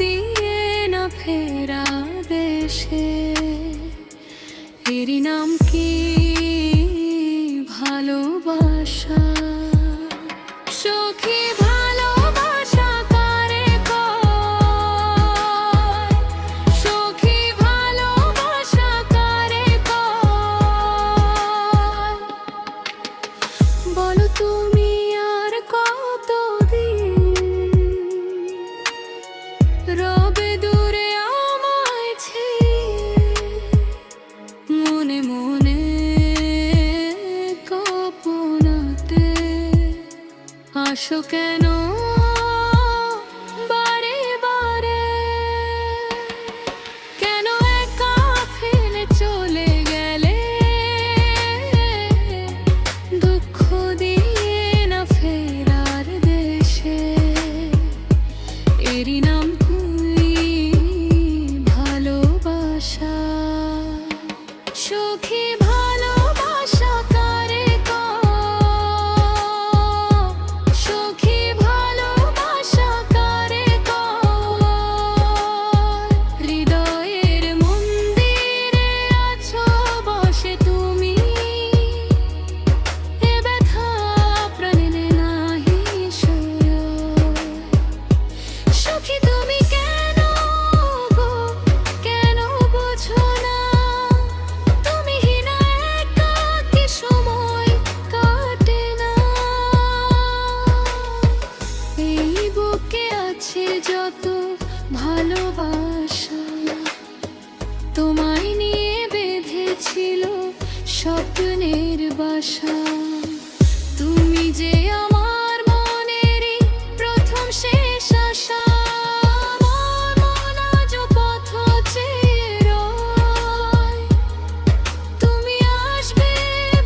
দিয়ে না ফেরা দেশে। এরই নাম কি ভালোবাসা? সখী ভালোবাসা কারে কয়? সখী ভালোবাসা কারে কয়? বলো তুমি আর কতদিন রবে দূরে আমায় ছেড়ে? মনে মনে কল্পনাতে আসো কেন বারে বারে? কেন একা ফেলে চলে গেলে? দুঃখ দিয়ে না ফেরার দেশে। এরই নাম ভালোবাসা। সখী ভালোবাসা কারে কয়? সখী ভালোবাসা কারে কয়? হৃদয়ের মন্দিরে আছো বসে তুমি, এ ব্যথা প্রাণে নাহি সয়। সখী তুমি কেন গো, কেন বুঝো না? তুমি হীনা একাকী সময় কাটে না। এই বুকে আছে যত ভালোবাসা, তোমায় নিয়ে বেঁধেছিল স্বপ্নের বাসা। তুমি যে আমার মনেরই প্রথম শেষ আশা। আমার মন আজও পথ চেয়ে রয়। তুমি আসবে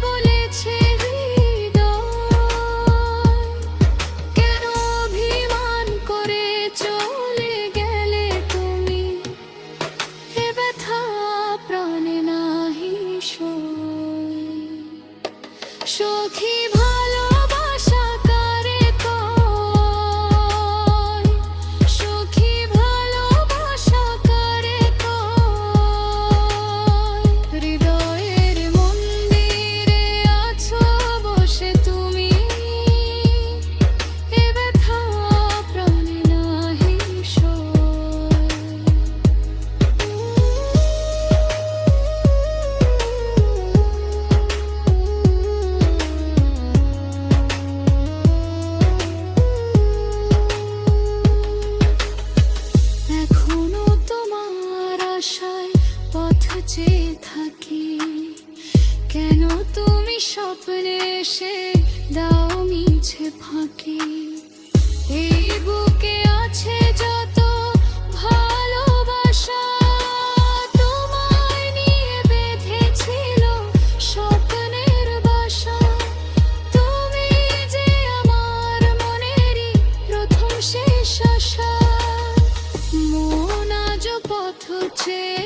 বলেছে হৃদয়। কেন অভিমান করে চলে গেলে তুমি? এ ব্যথা প্রাণে নাহি সয়। সখী ভালোবাসা কারে কয়? সখী ভালোবাসা কারে কয়? হৃদয়ের মন্দিরে আছো বসে তুমি, এ ব্যথা প্রাণে নাহি সয়। এখনো তোমার আশায় পথ চেয়ে থাকি। কেন তুমি স্বপ্নে এসে দাও মিছে ফাঁকি? এই বুকে আছে যত ভালোবাসা, তোমায় নিয়ে বেঁধেছিল স্বপ্নের বাসা। তুমি যে আমার মনেরই প্রথম শেষ আশা। মন আজ পথ চেয়ে